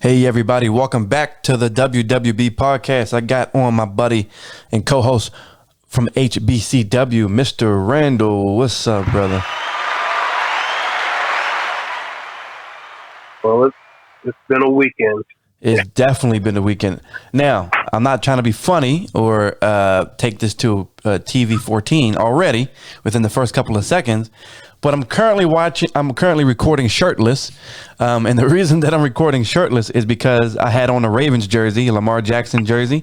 Hey everybody, welcome back to the WWB podcast. I got on my buddy and co-host from HBCW, Mr. Randall. What's up, brother? Well, it's been a weekend. It's definitely been a weekend. Now, I'm not trying to be funny or take this to TV 14 already within the first couple of seconds, but I'm currently recording shirtless. And the reason that I'm recording shirtless is because I had on a Ravens jersey, a Lamar Jackson jersey,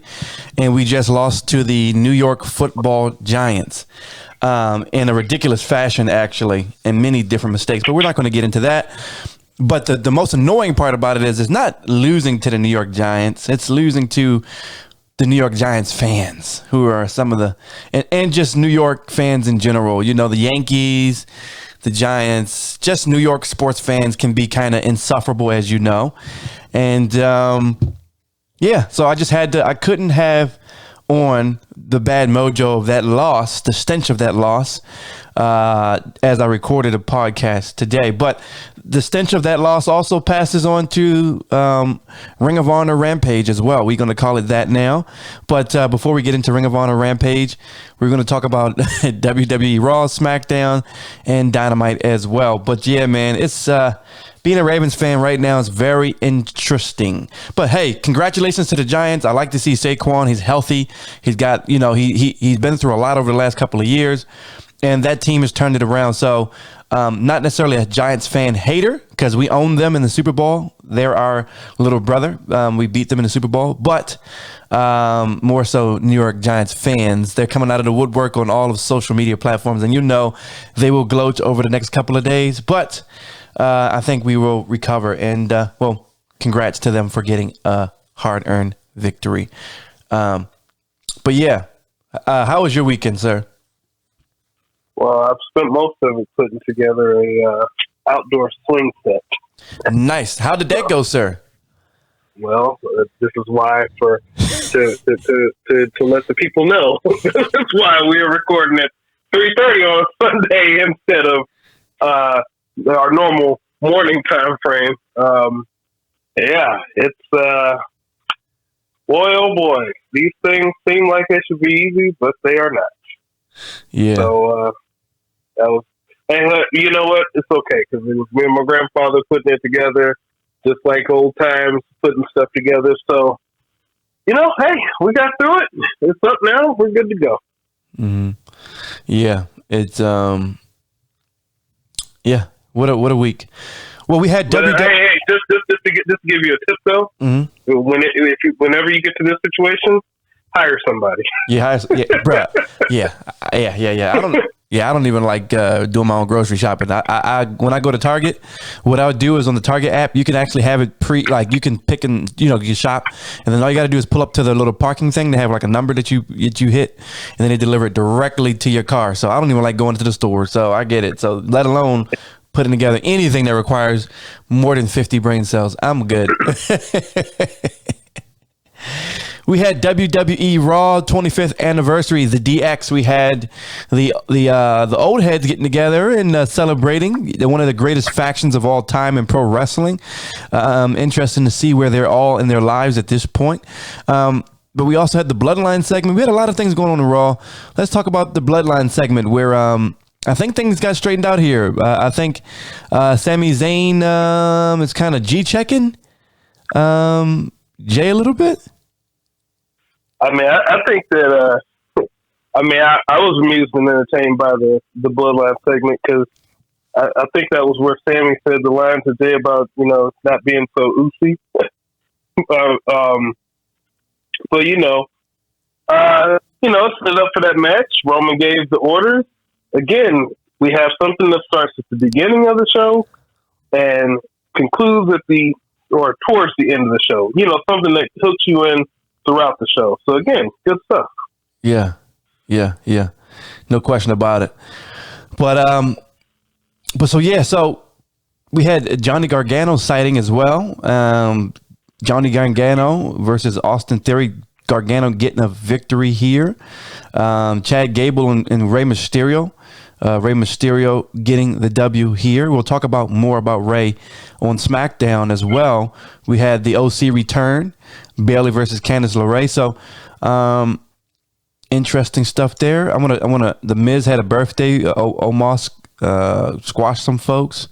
and we just lost to the New York Football Giants in a ridiculous fashion, actually, and many different mistakes. But we're not going to get into that. But the most annoying part about it is it's not losing to the New York Giants. It's losing to the New York Giants fans, who are some of the and just New York fans in general. You know, the Yankees, the Giants, just New York sports fans can be kind of insufferable, as you know. And yeah, so I couldn't have on the bad mojo of that loss, the stench of that loss, as I recorded a podcast today. But the stench of that loss also passes on to Ring of Honor Rampage as well. We're going to call it that now. But before we get into Ring of Honor Rampage, we're going to talk about WWE Raw, SmackDown, and Dynamite as well. But yeah, man, it's being a Ravens fan right now is very interesting. But hey, congratulations to the Giants. I like to see Saquon. He's healthy. He's got, he's been through a lot over the last couple of years, and that team has turned it around. So not necessarily a Giants fan hater, because we own them in the Super Bowl. They're our little brother. We beat them in the Super Bowl, but more so New York Giants fans. They're coming out of the woodwork on all of social media platforms, and they will gloat over the next couple of days. But I think we will recover, and congrats to them for getting a hard-earned victory. But yeah, how was your weekend, sir? Well, I've spent most of it putting together a outdoor swing set. Nice. How did that go, sir? Well, this is why to let the people know. That's why we are recording at 3:30 on Sunday instead of our normal morning time frame. Yeah, it's boy, oh boy, these things seem like they should be easy, but they are not. Yeah. So that was, and you know what? It's okay, because it was me and my grandfather putting it together, just like old times, putting stuff together. So, hey, we got through it. It's up now. We're good to go. Mm-hmm. Yeah, it's yeah. What a week. Well, we had just to give you a tip though. Mm-hmm. Whenever you get to this situation, hire somebody. Yeah, bro. Yeah. I don't even like doing my own grocery shopping. I when I go to Target, what I would do is on the Target app, you can actually have it you can pick and you shop, and then all you got to do is pull up to the little parking thing. They have like a number that you hit, and then they deliver it directly to your car. So I don't even like going to the store. So I get it. So let alone putting together anything that requires more than 50 brain cells. I'm good. We had WWE Raw 25th anniversary, the DX. We had the old heads getting together and celebrating one of the greatest factions of all time in pro wrestling. Interesting to see where they're all in their lives at this point. But we also had the Bloodline segment. We had a lot of things going on in Raw. Let's talk about the Bloodline segment where I think things got straightened out here. I think Sami Zayn is kind of G-checking Jay a little bit. I mean, I think that, I was amused and entertained by the Bloodline segment, because I think that was where Sammy said the line today about, not being so oozy. But, set up for that match. Roman gave the orders. Again, we have something that starts at the beginning of the show and concludes towards the end of the show. Something that hooks you in throughout the show. So again, good stuff. Yeah. No question about it. So we had Johnny Gargano sighting as well. Johnny Gargano versus Austin Theory. Gargano getting a victory here. Chad Gable and Rey Mysterio Rey Mysterio getting the W here. We'll talk about more about Rey on SmackDown as well. We had the OC return, Bayley versus Candice LeRae. So, interesting stuff there. The Miz had a birthday. Omos squashed some folks.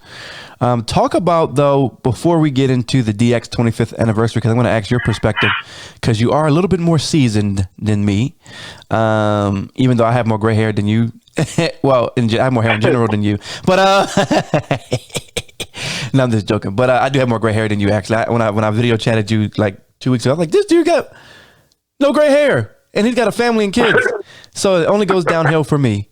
Talk about, though, before we get into the DX 25th anniversary, because I want to ask your perspective, because you are a little bit more seasoned than me, even though I have more gray hair than you. Well, I have more hair in general than you. But no, I'm just joking. But I do have more gray hair than you, actually. When I video chatted you like 2 weeks ago, I was like, this dude got no gray hair, and he's got a family and kids. So it only goes downhill for me.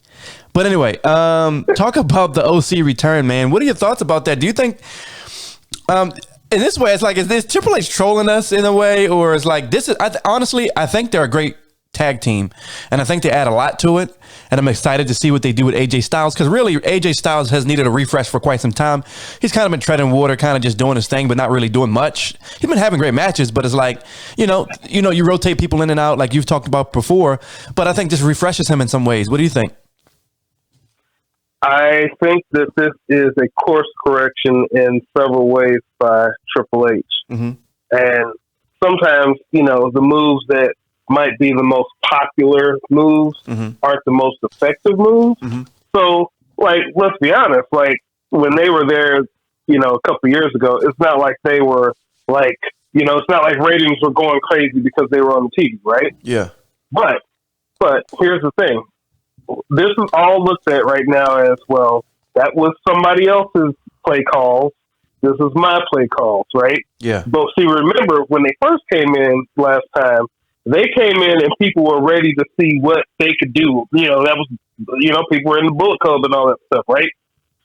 But anyway, talk about the OC return, man. What are your thoughts about that? Do you think, in this way, it's like, is this Triple H trolling us in a way, or is like this is? Honestly, I think they're a great tag team, and I think they add a lot to it. And I'm excited to see what they do with AJ Styles, because really AJ Styles has needed a refresh for quite some time. He's kind of been treading water, kind of just doing his thing, but not really doing much. He's been having great matches, but it's like, you rotate people in and out like you've talked about before. But I think this refreshes him in some ways. What do you think? I think that this is a course correction in several ways by Triple H. Mm-hmm. And sometimes, the moves that might be the most popular moves aren't the most effective moves. Mm-hmm. So, let's be honest, when they were there, a couple years ago, it's not like they were it's not like ratings were going crazy because they were on the TV, right? Yeah. But here's the thing. This is all looked at right now as, well, that was somebody else's play calls. This is my play calls, right? Yeah. But see, remember, when they first came in last time, they came in and people were ready to see what they could do. That was, people were in the Bullet Club and all that stuff, right?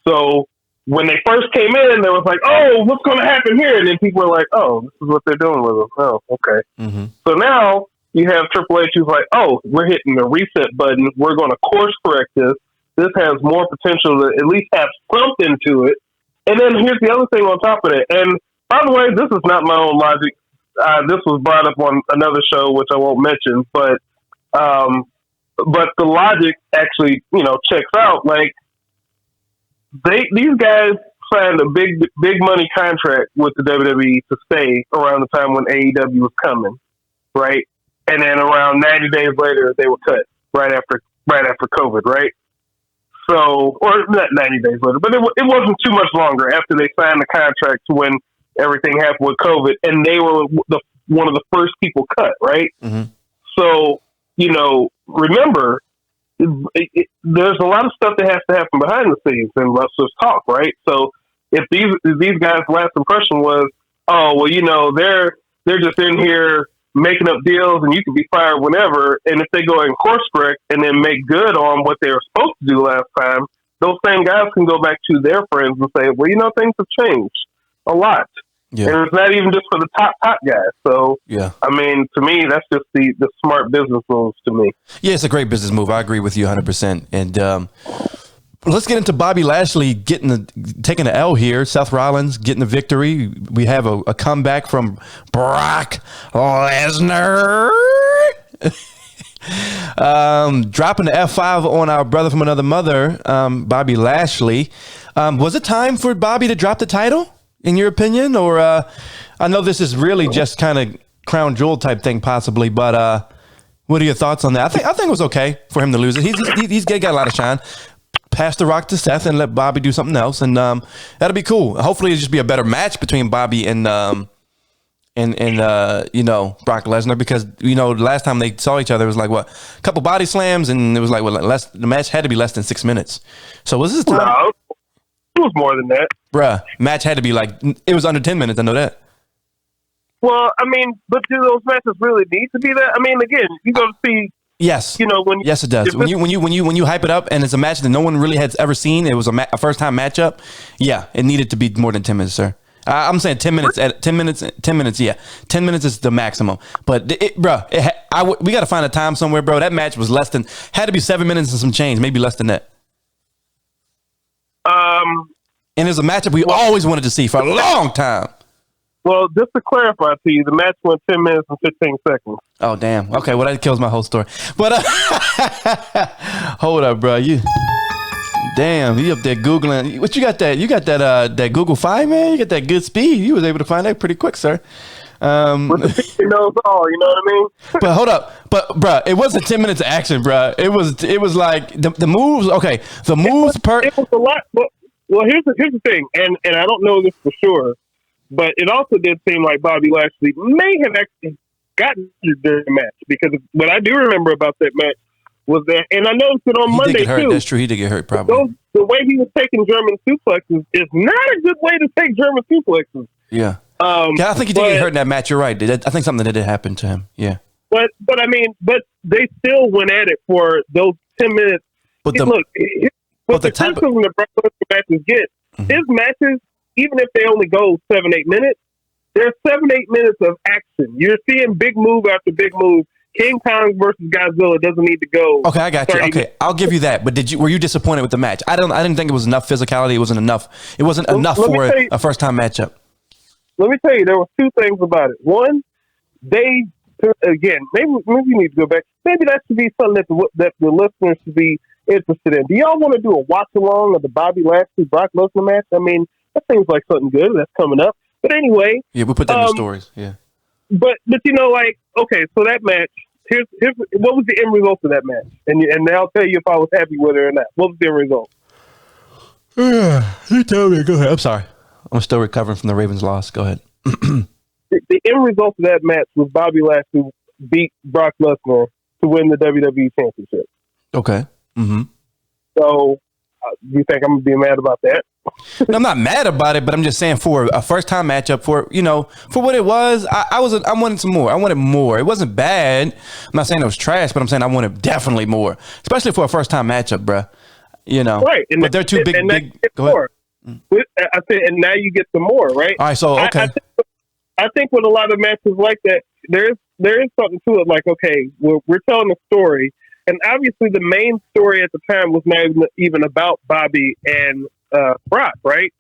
So when they first came in, they was like, oh, what's going to happen here? And then people were like, oh, this is what they're doing with them. Oh, okay. Mm-hmm. So now you have Triple H who's like, oh, we're hitting the reset button. We're going to course correct this. This has more potential to at least have something to it. And then here's the other thing on top of it. And by the way, this is not my own logic. This was brought up on another show, which I won't mention, but the logic actually, checks out. These guys signed a big money contract with the WWE to stay around the time when AEW was coming, right? And then around 90 days later, they were cut right after COVID, right? So, or not 90 days later, but it wasn't too much longer after they signed the contract to when everything happened with COVID, and they were one of the first people cut, right? Mm-hmm. So, remember, there's a lot of stuff that has to happen behind the scenes in wrestlers talk, right? So if these guys' last impression was, oh, well, they're just in here making up deals and you can be fired whenever, and if they go and course correct and then make good on what they were supposed to do last time, those same guys can go back to their friends and say, well, things have changed a lot. Yeah. And it's not even just for the top guys. So, yeah. I mean, to me, that's just the smart business moves to me. Yeah, it's a great business move. I agree with you 100%. And let's get into Bobby Lashley taking the L here. Seth Rollins getting the victory. We have a comeback from Brock Lesnar. Dropping the F5 on our brother from another mother, Bobby Lashley. Was it time for Bobby to drop the title, in your opinion? Or I know this is really just kind of crown jewel type thing possibly, but what are your thoughts on that? I think it was okay for him to lose it. He's got a lot of shine. Pass the rock to Seth and let Bobby do something else, and that'll be cool. Hopefully it'll just be a better match between Bobby and Brock Lesnar, because the last time they saw each other it was like a couple body slams, and it was like the match had to be less than 6 minutes. So was this time? No, it was more than that, bruh. Match had to be it was under 10 minutes. I know that. Well, I mean, but do those matches really need to be that? I mean, again, you go to see. Yes. Yes, it does. When you hype it up and it's a match that no one really has ever seen, it was a first time matchup. Yeah, it needed to be more than 10 minutes, sir. I'm saying 10 minutes. At 10 minutes. 10 minutes. Yeah, 10 minutes is the maximum. But we got to find a time somewhere, bro. That match was had to be 7 minutes and some change, maybe less than that. And it's a matchup we always wanted to see for a long time. Well, just to clarify to you, the match went 10 minutes and 15 seconds. Oh, damn. Okay, well, that kills my whole story. But hold up, bro. Damn, he up there Googling. What you got that? You got that Google Fi, man? You got that good speed. You was able to find that pretty quick, sir. But the picture knows all, you know what I mean? But hold up. But bruh, it wasn't 10 minutes of action, bruh. It was like the moves, okay. The moves it was a lot. Well, here's the thing, and I don't know this for sure, but it also did seem like Bobby Lashley may have actually gotten the match, because what I do remember about that match was that, and I noticed it on Monday did get hurt. too. That's true. He did get hurt, probably. The way he was taking German suplexes is not a good way to take German suplexes. Yeah. Yeah, I think he did get hurt in that match. You're right. I think something did happen to him. Yeah. But I mean, they still went at it for those 10 minutes. But the criticism that Brock Lesnar matches get, his matches, even if they only go 7-8 minutes, there's 7-8 minutes of action. You're seeing big move after big move. King Kong versus Godzilla doesn't need to go. Okay, I got you. Okay, minutes. I'll give you that. But were you disappointed with the match? I didn't think it was enough physicality. It wasn't enough. It wasn't enough for a first time matchup. Let me tell you, there were two things about it. One, maybe you need to go back. Maybe that should be something that the listeners should be interested in. Do y'all want to do a watch along of the Bobby Lashley Brock Lesnar match? I mean, that seems like something good that's coming up. But anyway, yeah, we'll put that in the stories. Yeah, but okay, so that match. Here's what was the end result of that match, and I'll tell you if I was happy with it or not. What was the end result? You tell me. Go ahead. I'm sorry. I'm still recovering from the Ravens loss. Go ahead. The end result of that match was Bobby Lashley beat Brock Lesnar to win the WWE Championship. Okay. Mm-hmm. So, do you think I'm gonna be mad about that? No, I'm not mad about it, but I'm just saying for a first time matchup, for what it was, I wanted some more. I wanted more. It wasn't bad. I'm not saying it was trash, but I'm saying I wanted definitely more, especially for a first time matchup, bruh. Right? But they're too big. Go ahead. I said, and now you get some more, right? All right, so okay. I think with a lot of matches like that, there is something to it. Like, okay, we're telling a story, and obviously the main story at the time was not even about Bobby and Brock, right?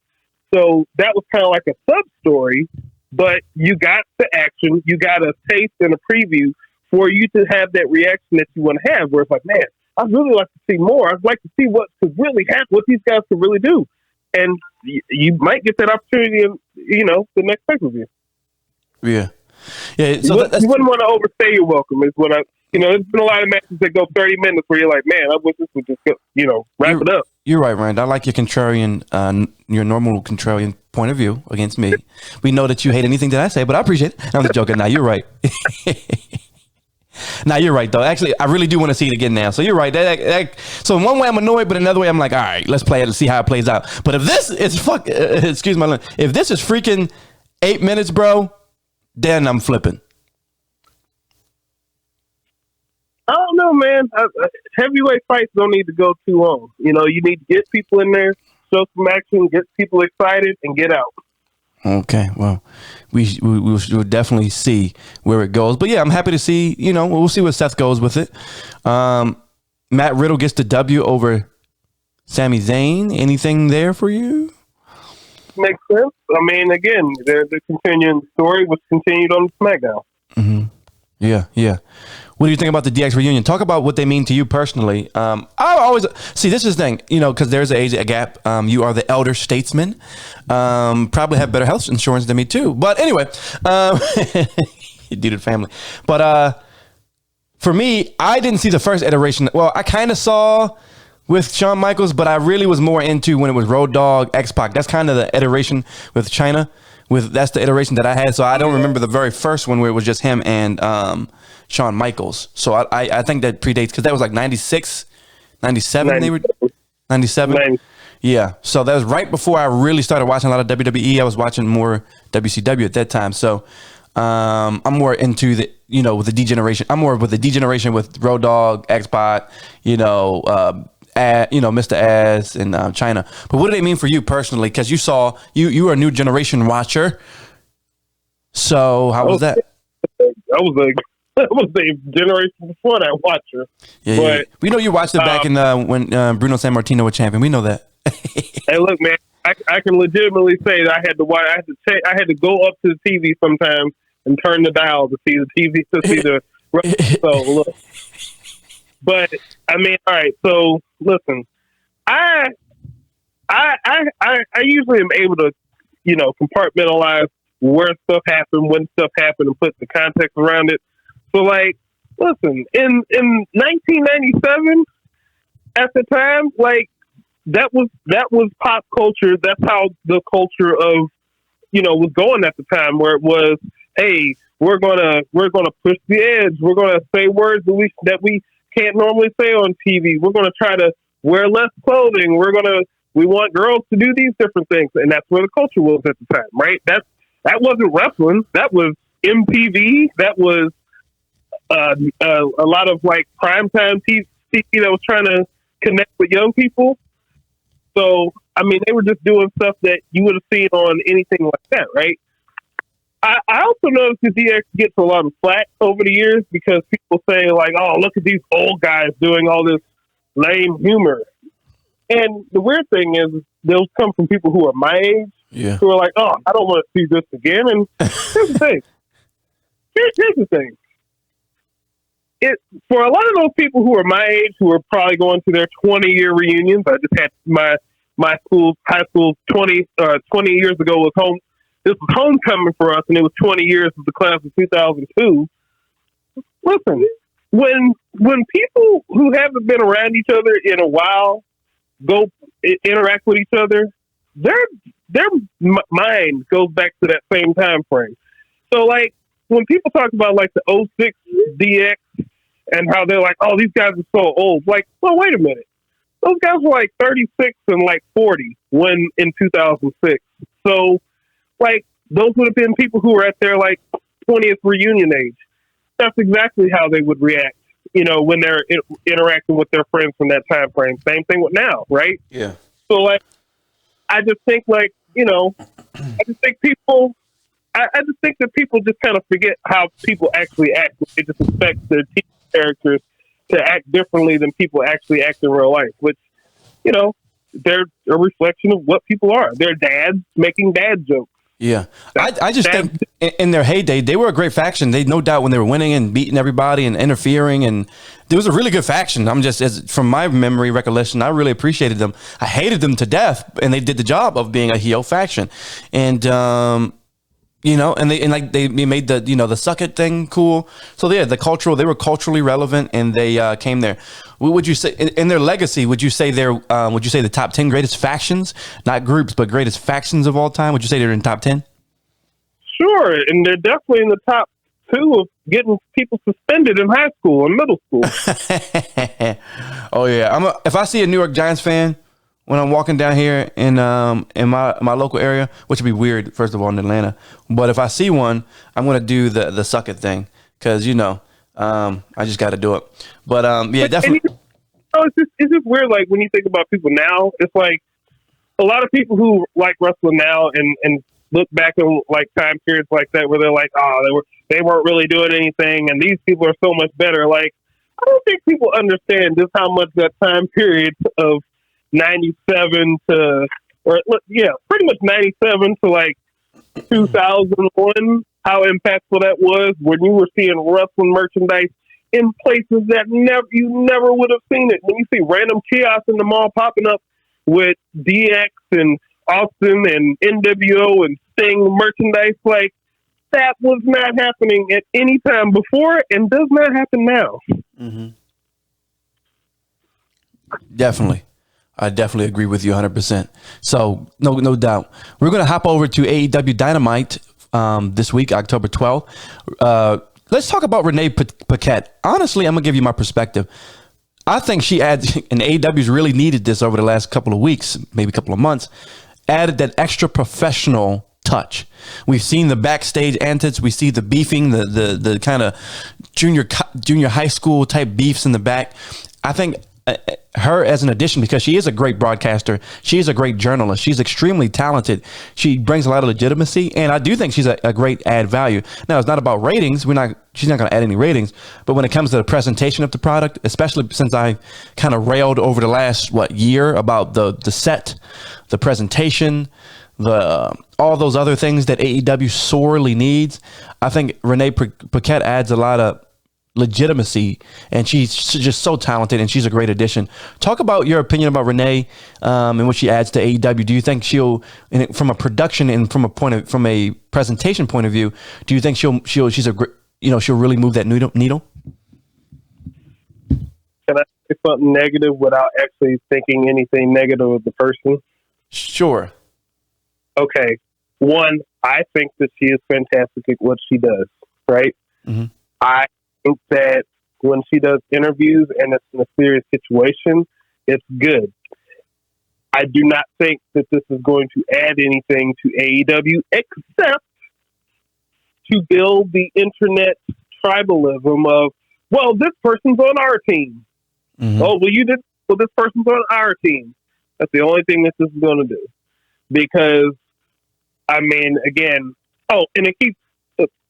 So that was kind of like a sub story, but you got the action, you got a taste and a preview for you to have that reaction that you want to have. Where it's like, man, I'd really like to see more. I'd like to see what could really happen, what these guys could really do. And you might get that opportunity in, the next pay-per-view. Yeah. Yeah. So you wouldn't want to overstay your welcome, is what there's been a lot of matches that go 30 minutes where you're like, man, I wish this would just go, wrap it up. You're right, Rand. I like your your normal contrarian point of view against me. We know that you hate anything that I say, but I appreciate it. I'm just joking. Now, you're right. Now, you're right, though. Actually, I really do want to see it again now. So you're right. So in one way, I'm annoyed, but another way, I'm like, all right, let's play it and see how it plays out. But if this is excuse my language, if this is freaking 8 minutes, bro, then I'm flipping. I don't know, man. Heavyweight fights don't need to go too long. You need to get people in there, show some action, get people excited, and get out. Okay, well, we'll definitely see where it goes. But yeah, I'm happy to see, we'll see where Seth goes with it. Matt Riddle gets the W over Sami Zayn. Anything there for you? Makes sense. I mean, again, the continuing story was continued on SmackDown. Mm-hmm. Yeah. What do you think about the DX reunion? Talk about what they mean to you personally. I always see, this is the thing, because there's an age gap. You are the elder statesman. Probably have better health insurance than me too. But anyway, you do the family. But for me, I didn't see the first iteration. Well, I kind of saw with Shawn Michaels, but I really was more into when it was Road Dogg, X-Pac. That's kind of the iteration with China. That's the iteration that I had. So I don't remember the very first one where it was just him and Shawn Michaels. So I think that predates, because that was like 96, 97. They were 97. Yeah. So that was right before I really started watching a lot of WWE. I was watching more WCW at that time. So I'm more into the, with the degeneration. I'm more with the degeneration with Road Dogg, X-Pac, Mr. Ass and China. But what do they mean for you personally? Because you saw, you were a new generation watcher. So how was that? I was a generation before that watcher. Yeah, but we know you watched it back in when Bruno Sammartino was champion. We know that. Hey, look, man, I can legitimately say that I had to watch. I had to go up to the TV sometimes and turn the dial to see the TV to see the. So look. But I mean, all right. So listen, I I usually am able to, compartmentalize where stuff happened, when stuff happened, and put the context around it. So, like, listen, in 1997, at the time, like, that was pop culture. That's how the culture of, was going at the time, where it was, hey, we're gonna push the edge. We're gonna say words that we can't normally say on TV. We're gonna try to wear less clothing. We want girls to do these different things, and that's where the culture was at the time, right? That wasn't wrestling. That was MTV. That was a lot of like primetime TV that was trying to connect with young people. So, I mean, they were just doing stuff that you would have seen on anything like that, right? I also noticed that DX gets a lot of flack over the years because people say, like, oh, look at these old guys doing all this lame humor. And the weird thing is, those come from people who are my age, who are like, oh, I don't want to see this again. And here's the thing. Here's the thing. For a lot of those people who are my age, who are probably going to their 20-year reunions, I just had my high school 20 years ago was home. This was homecoming for us, and it was 20 years of the class of 2002. Listen, when people who haven't been around each other in a while go interact with each other, their mind goes back to that same time frame. So, like, when people talk about, like, the '06 DX and how they're like, oh, these guys are so old. Like, well, wait a minute. Those guys were, like, 36 and, like, 40 when in 2006. So, like, those would have been people who were at their, like, 20th reunion age. That's exactly how they would react, when they're interacting with their friends from that time frame. Same thing with now, right? Yeah. So, like, I just think, like, I just think that people just kind of forget how people actually act. They just expect their TV characters to act differently than people actually act in real life, which, they're a reflection of what people are. They're dads making dad jokes. Yeah. I just think in their heyday, they were a great faction. They, no doubt, when they were winning and beating everybody and interfering, and there was a really good faction. From my memory recollection, I really appreciated them. I hated them to death, and they did the job of being a heel faction. And, they made the, the suck it thing cool. So yeah, they were culturally relevant, and they came there. Would you say in their legacy, would you say the top 10 greatest factions, not groups, but greatest factions of all time? Would you say they're in the top 10? Sure. And they're definitely in the top 2 of getting people suspended in high school and middle school. Oh yeah. If I see a New York Giants fan when I'm walking down here in my local area, which would be weird, first of all, in Atlanta. But if I see one, I'm going to do the suck it thing because, I just got to do it. But, yeah, definitely. It's just weird, like, when you think about people now, it's like a lot of people who like wrestling now and look back in, like, time periods like that where they're like, oh, they weren't really doing anything, and these people are so much better. Like, I don't think people understand just how much that time period of 97 to, pretty much 97 to like 2001, how impactful that was when you were seeing wrestling merchandise in places that you never would have seen it. When you see random kiosks in the mall popping up with DX and Austin and NWO and Sting merchandise, like, that was not happening at any time before and does not happen now. Mm-hmm. Definitely. I definitely agree with you 100%. So no doubt. We're going to hop over to AEW Dynamite this week, October 12th. Let's talk about Renee Paquette. Honestly, I'm going to give you my perspective. I think she adds, and AEW's really needed this over the last couple of weeks, maybe a couple of months, added that extra professional touch. We've seen the backstage antics. We see the beefing, the kind of junior high school type beefs in the back. I think her as an addition, because she is a great broadcaster, she is a great journalist, she's extremely talented, she brings a lot of legitimacy, and I do think she's a great add value. Now, it's not about ratings, she's not going to add any ratings, but when it comes to the presentation of the product, especially since I kind of railed over the last year about the set, the presentation, all those other things that AEW sorely needs, I think Renee Paquette adds a lot of legitimacy, and she's just so talented, and she's a great addition. Talk about your opinion about Renee and what she adds to AEW. Do you think she'll, from a production and from a presentation point of view, do you think she's she'll really move that needle? Can I say something negative without actually thinking anything negative of the person? Sure. Okay. One, I think that she is fantastic at what she does, right? Mm-hmm. I think that when she does interviews and it's in a serious situation, it's good. I do not think that this is going to add anything to AEW except to build the internet tribalism of, well, this person's on our team. Mm-hmm. Oh, well, this person's on our team. That's the only thing that this is going to do. Because, I mean, again, and it keeps,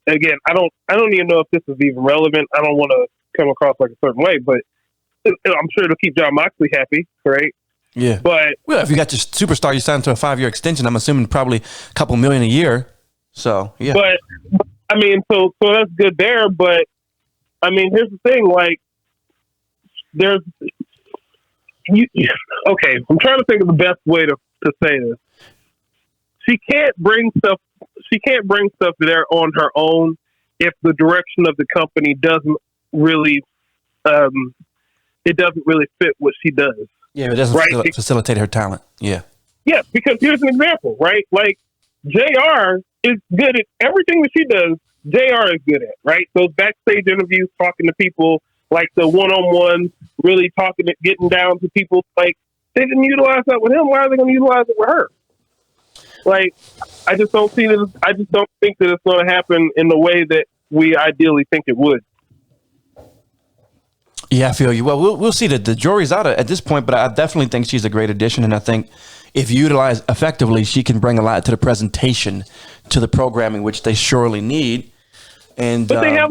again, I don't even know if this is even relevant. I don't want to come across like a certain way, but I'm sure it'll keep John Moxley happy, right? Yeah. But well, if you got your superstar, you signed to a 5-year extension. I'm assuming probably a couple million a year. So yeah. But I mean, so that's good there. But I mean, here's the thing: like, okay, I'm trying to think of the best way to say this. She can't bring stuff there on her own if the direction of the company doesn't really fit what she does. Yeah, it doesn't facilitate her talent. Yeah. Yeah, because here's an example, right? Like, JR is good at everything that she does. JR is good at, right? Those backstage interviews, talking to people, like the one-on-one, really getting down to people. Like, they didn't utilize that with him. Why are they going to utilize it with her? Like, I just don't think that it's going to happen in the way that we ideally think it would. Yeah, I feel you. Well, we'll see. The jury's out at this point, but I definitely think she's a great addition, and I think if utilized effectively, she can bring a lot to the presentation, to the programming, which they surely need. And but they have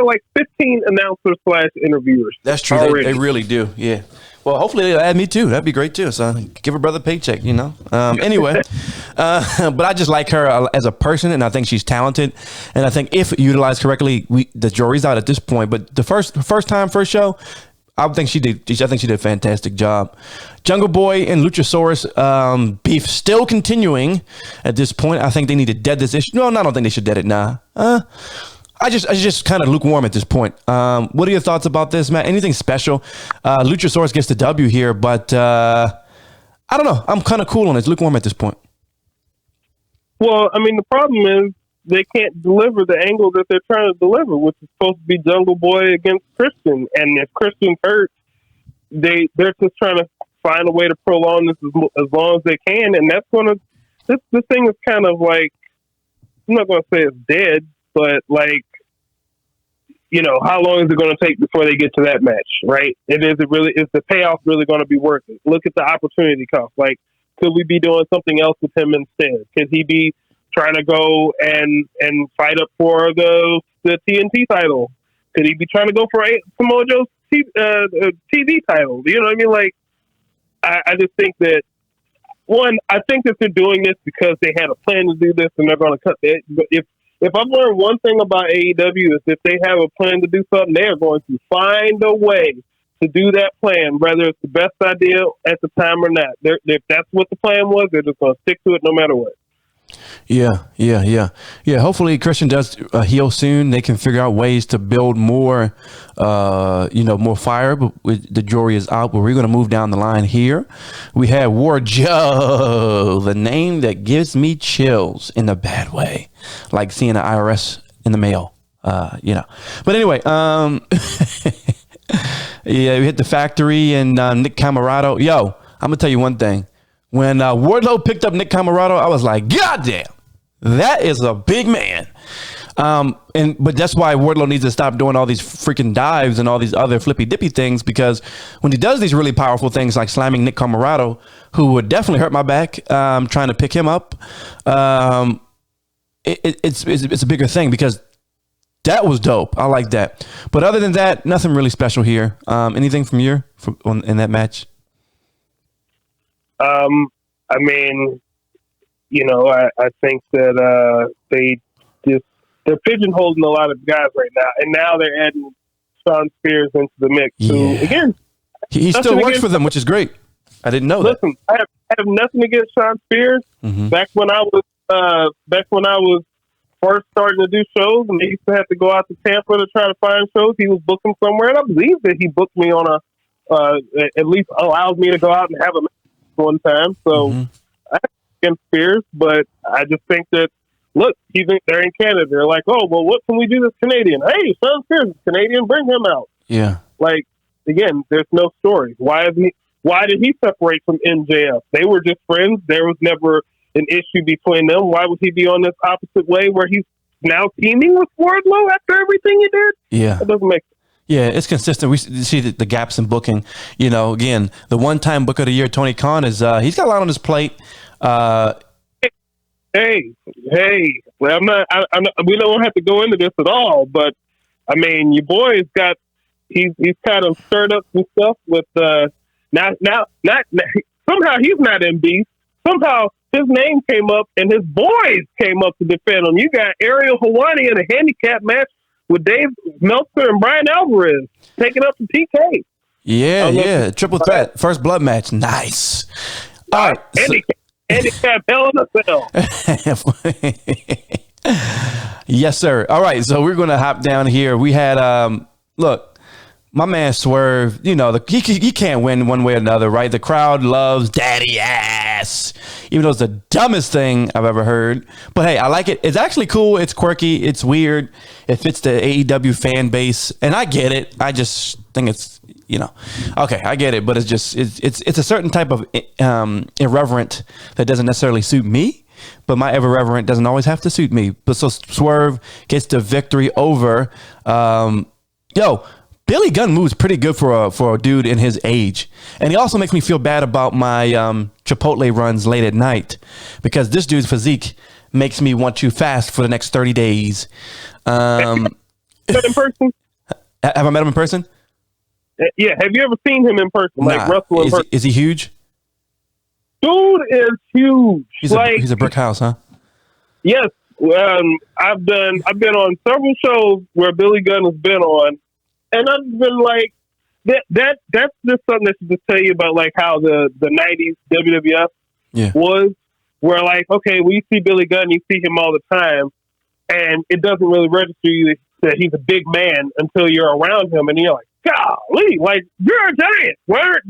like 15 announcers / interviewers. That's true. They really do. Yeah. Well, hopefully they'll add me too. That'd be great too. So give her brother a paycheck, you know. Anyway, but I just like her as a person, and I think she's talented. And I think if utilized correctly, the jury's out at this point. But the first show, I think she did a fantastic job. Jungle Boy and Luchasaurus beef still continuing at this point. I think they need to dead this issue. No, I don't think they should dead it. Nah. I just kind of lukewarm at this point. What are your thoughts about this, Matt? Anything special? Luchasaurus gets the W here, but I don't know. I'm kind of cool on it. It's lukewarm at this point. Well, I mean, the problem is they can't deliver the angle that they're trying to deliver, which is supposed to be Jungle Boy against Christian. And if Christian's hurt, they're just trying to find a way to prolong this as long as they can. And that's going to this thing is kind of like, I'm not going to say it's dead, but like, you know, how long is it going to take before they get to that match, right? Is the payoff really going to be worth it? Look at the opportunity cost. Like, could we be doing something else with him instead? Could he be trying to go and fight up for the TNT title? Could he be trying to go for Samoa Joe's TV title? You know what I mean? Like, I just think that, one, I think that they're doing this because they had a plan to do this and they're going to cut it. But if I've learned one thing about AEW is if they have a plan to do something, they are going to find a way to do that plan, whether it's the best idea at the time or not. If that's what the plan was, they're just going to stick to it no matter what. Yeah. Hopefully Christian does heal soon. They can figure out ways to build more, more fire. But the jury is out. But we're going to move down the line here. We have War Joe, the name that gives me chills in a bad way, like seeing the IRS in the mail. But anyway, yeah, we hit the factory and Nick Camarado. Yo, I'm gonna tell you one thing. When Wardlow picked up Nick Camarado, I was like, God damn, that is a big man. But that's why Wardlow needs to stop doing all these freaking dives and all these other flippy dippy things, because when he does these really powerful things like slamming Nick Camarado, who would definitely hurt my back, trying to pick him up, it's a bigger thing, because that was dope. I like that. But other than that, nothing really special here. Anything from you in that match? I mean, I think that they they're pigeonholing a lot of guys right now, and now they're adding Shawn Spears into the mix. Who, again, he still works for them, which is great. I didn't know that. Listen, I have nothing against Shawn Spears. Mm-hmm. Back when I was first starting to do shows, and they used to have to go out to Tampa to try to find shows, he was booking somewhere, and I believe that he booked me on at least allowed me to go out and have a match one time. So I have against Spears, but I just think that, look, they're in Canada. They're like, oh, well, what can we do that's Canadian? Hey, Shawn Spears is Canadian. Bring him out. Yeah. Like, again, there's no story. Why did he separate from MJF? They were just friends. There was never an issue between them. Why would he be on this opposite way where he's now teaming with Wardlow after everything he did? Yeah. That doesn't make sense. Yeah, it's consistent. We see the gaps in booking. You know, again, the one-time Book of the Year, Tony Khan, he's got a lot on his plate. Hey, well, I'm not, we don't have to go into this at all, but I mean, your boy's got, he's kind of stirred up some stuff with, not somehow he's not in beef. Somehow his name came up and his boys came up to defend him. You got Ariel Helwani in a handicap match with Dave Meltzer and Brian Alvarez taking up the TK. Yeah. Triple threat. First blood match. Nice. All right. Handicap hell in a cell. Yes, sir. All right. So we're going to hop down here. We had, look, my man Swerve, you know, he can't win one way or another, right? The crowd loves daddy ass, even though it's the dumbest thing I've ever heard. But hey, I like it. It's actually cool. It's quirky. It's weird. It fits the AEW fan base. And I get it. I just think it's, you know, okay, I get it. But it's just, it's a certain type of irreverent that doesn't necessarily suit me. But my irreverent doesn't always have to suit me. But so Swerve gets the victory over, Billy Gunn moves pretty good for a dude in his age. And he also makes me feel bad about my Chipotle runs late at night because this dude's physique makes me want to fast for the next 30 days. Met in person? Have I met him in person? Yeah. Have you ever seen him in person? Like Russell in person? Is he huge? Dude is huge. He's a brick house, huh? Yes. I've been on several shows where Billy Gunn has been on. And I've been like, that's just something that should just tell you about like how the 90s WWF was, where like, okay, when you see Billy Gunn, you see him all the time, and it doesn't really register you that he's a big man until you're around him, and you're like, golly, like, you're a giant. Why aren't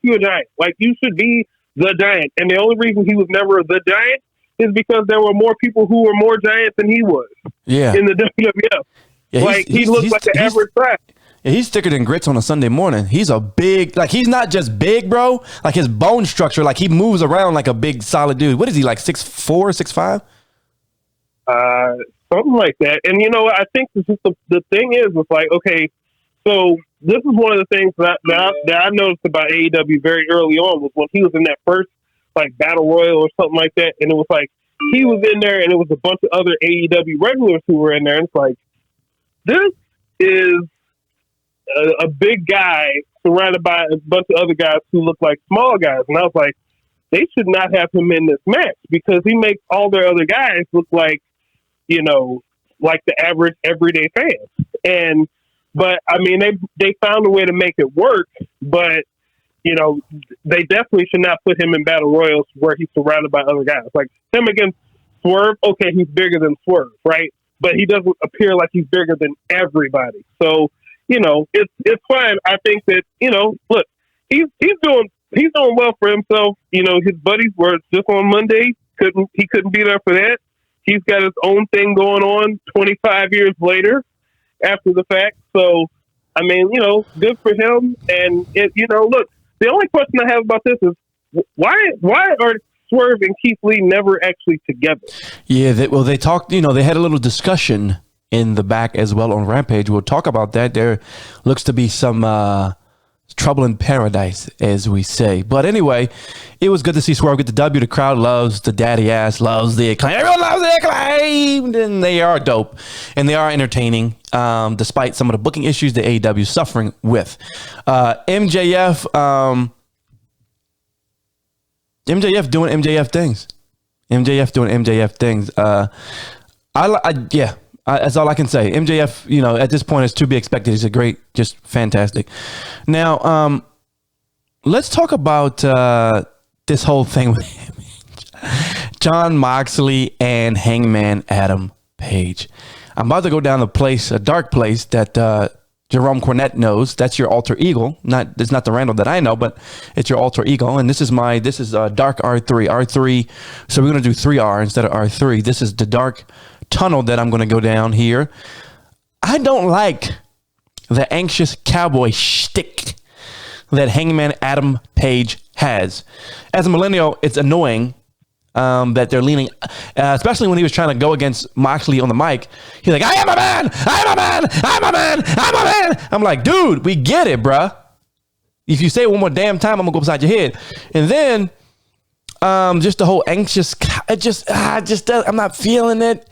you a giant? Like, you should be the giant. And the only reason he was never the giant is because there were more people who were more giants than he was in the WWF. Yeah, like he looks like the average size. Yeah, he's thicker than grits on a Sunday morning. He's a big, like he's not just big, bro. Like his bone structure, like he moves around like a big solid dude. What is he, like 6'4", 6'5"? Something like that. And you know what? I think this is the thing is, it's like, okay, so this is one of the things that I noticed about AEW very early on was when he was in that first like battle royal or something like that, and it was like he was in there, and it was a bunch of other AEW regulars who were in there, and it's like, this is a big guy surrounded by a bunch of other guys who look like small guys. And I was like, they should not have him in this match because he makes all their other guys look like, you know, like the average everyday fan. But I mean, they found a way to make it work, but you know, they definitely should not put him in battle royals where he's surrounded by other guys. Like him against Swerve, okay, he's bigger than Swerve, right? But he doesn't appear like he's bigger than everybody. So, you know, it's fine. I think that, you know, look, he's doing well for himself. You know, his buddies were just on Monday. He couldn't be there for that. He's got his own thing going on 25 years later after the fact. So, I mean, you know, good for him. And you know, look, the only question I have about this is why are Swerve and Keith Lee never actually together? Yeah, they talked, you know, they had a little discussion in the back as well on Rampage. We'll talk about that. There looks to be some trouble in paradise, as we say. But anyway, it was good to see Swerve get the W. The crowd loves the daddy ass, loves the acclaim. Everyone loves the acclaim. And they are dope. And they are entertaining, despite some of the booking issues the AEW is suffering with. MJF doing MJF things. That's all I can say. MJF, at this point is to be expected. He's a great, just fantastic. Now, let's talk about this whole thing with Jon Moxley and Hangman Adam Page. I'm about to go down a dark place that Jerome Cornette knows. That's your alter ego. It's not the Randall that I know, but it's your alter ego. And this is dark R3. R3. So we're going to do 3R instead of R3. This is the dark tunnel that I'm going to go down here. I don't like the anxious cowboy shtick that Hangman Adam Page has. As a millennial, it's annoying that they're leaning, especially when he was trying to go against Moxley on the mic. He's like, I am a man, I'm a man, I'm a man, I'm a man. I'm like, dude, we get it, bruh. If you say it one more damn time, I'm gonna go beside your head. And then just the whole anxious, I'm not feeling it.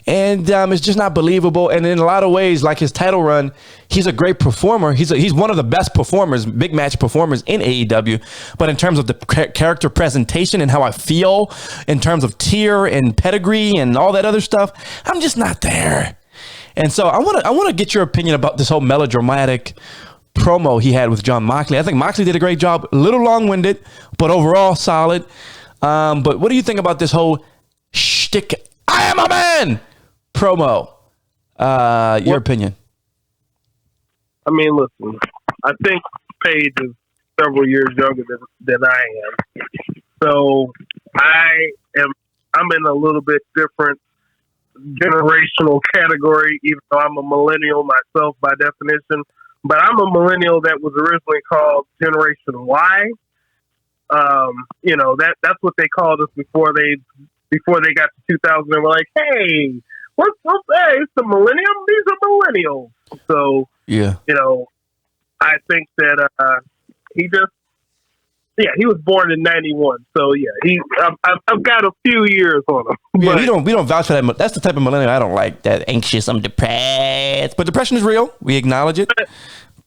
And it's just not believable. And in a lot of ways, like his title run, he's a great performer. He's one of the best performers, big match performers in AEW. But in terms of the character presentation and how I feel in terms of tier and pedigree and all that other stuff, I'm just not there. And so I want to get your opinion about this whole melodramatic promo he had with Jon Moxley. I think Moxley did a great job, a little long-winded, but overall solid. But what do you think about this whole shtick, I am a man promo? Your opinion? I mean, listen, I think Paige is several years younger than I am. So I'm in a little bit different generational category, even though I'm a millennial myself by definition. But I'm a millennial that was originally called Generation Y. That's what they called us before they got to 2000 and were like, hey, it's the millennium. These are millennials. So, yeah, I think that he was born in 91. So yeah, I've got a few years on him. Yeah, we don't vouch for that. That's the type of millennial I don't like. That anxious, I'm depressed. But depression is real. We acknowledge it.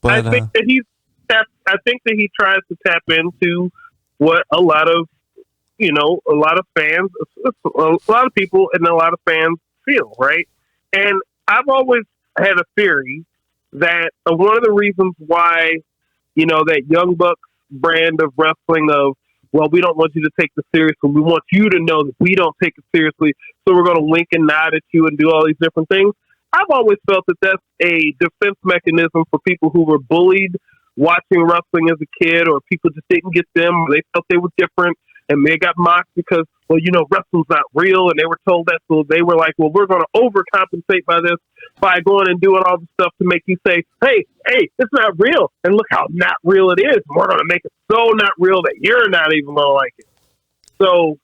But I think that he tries to tap into what a lot of fans, a lot of people, and a lot of fans feel, right? And I've always had a theory that one of the reasons why, that Young Bucks brand of wrestling of, well, we don't want you to take this seriously. We want you to know that we don't take it seriously. So we're going to wink and nod at you and do all these different things. I've always felt that that's a defense mechanism for people who were bullied watching wrestling as a kid, or people just didn't get them, or they felt they were different and they got mocked because, well, wrestling's not real, and they were told that. So they were like, well, we're going to overcompensate by going and doing all the stuff to make you say, hey, it's not real. And look how not real it is. We're going to make it so not real that you're not even going to like it. So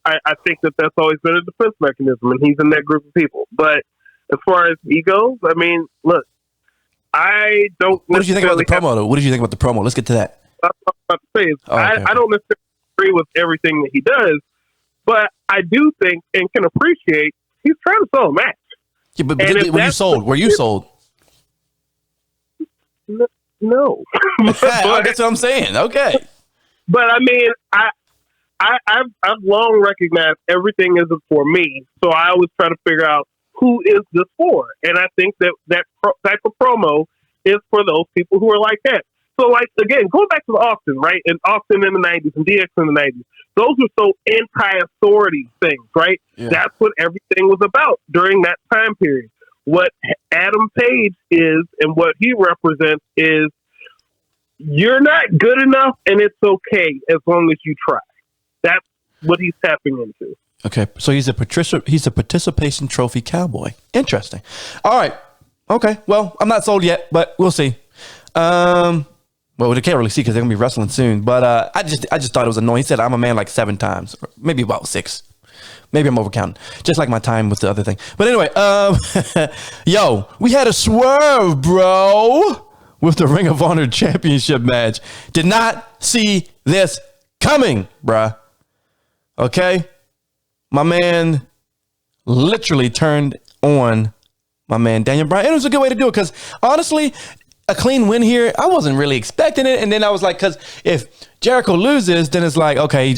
I think that that's always been a defense mechanism, and he's in that group of people. But as far as he goes, I mean, look, I don't. What did you think about the promo, though? What did you think about the promo? Let's get to that. That's what I'm about to say. I don't necessarily agree with everything that he does, but I do think and can appreciate he's trying to sell a match. Yeah, but were you sold? Were you sold? No. That's what I'm saying. Okay. But I mean, I've long recognized everything isn't for me, so I always try to figure out who is this for, and I think that type of promo is for those people who are like that. So, like, again, going back to Austin, right? And Austin in the 90s and DX in the 90s, those were so anti-authority things, right? Yeah. That's what everything was about during that time period. What Adam Page is and what he represents is you're not good enough, and it's okay as long as you try. That's what he's tapping into. Okay, so he's a participation trophy cowboy. Interesting. All right. Okay. Well, I'm not sold yet, but we'll see. Well, we can't really see because they're gonna be wrestling soon. But I just thought it was annoying. He said I'm a man like 7 times, or maybe about 6. Maybe I'm overcounting, just like my time with the other thing. But anyway, yo, we had a swerve, bro, with the Ring of Honor Championship match. Did not see this coming, bruh. Okay. My man literally turned on my man Daniel Bryan. And it was a good way to do it because honestly, a clean win here. I wasn't really expecting it. And then I was like, because if Jericho loses, then it's like, okay, he